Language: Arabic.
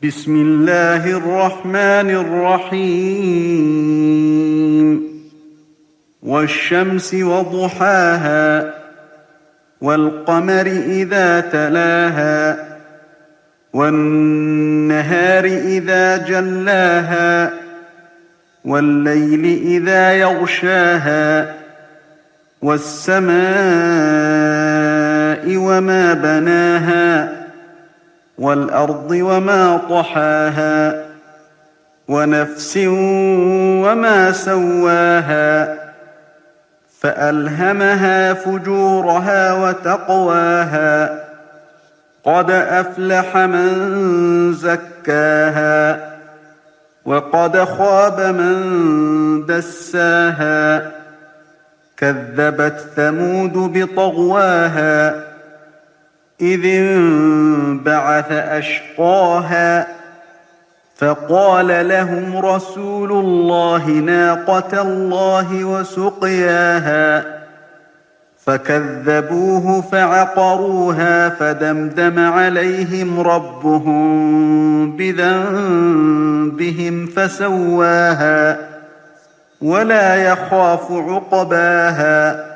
بسم الله الرحمن الرحيم والشمس وضحاها والقمر إذا تلاها والنهار إذا جلاها والليل إذا يغشاها والسماء وما بناها والأرض وما طحاها ونفس وما سواها فألهمها فجورها وتقواها قد أفلح من زكاها وقد خاب من دساها كذبت ثمود بطغواها إذ انبعث أشقاها فقال لهم رسول الله ناقة الله وسقياها فكذبوه فعقروها فدمدم عليهم ربهم بذنبهم فسواها ولا يخاف عقباها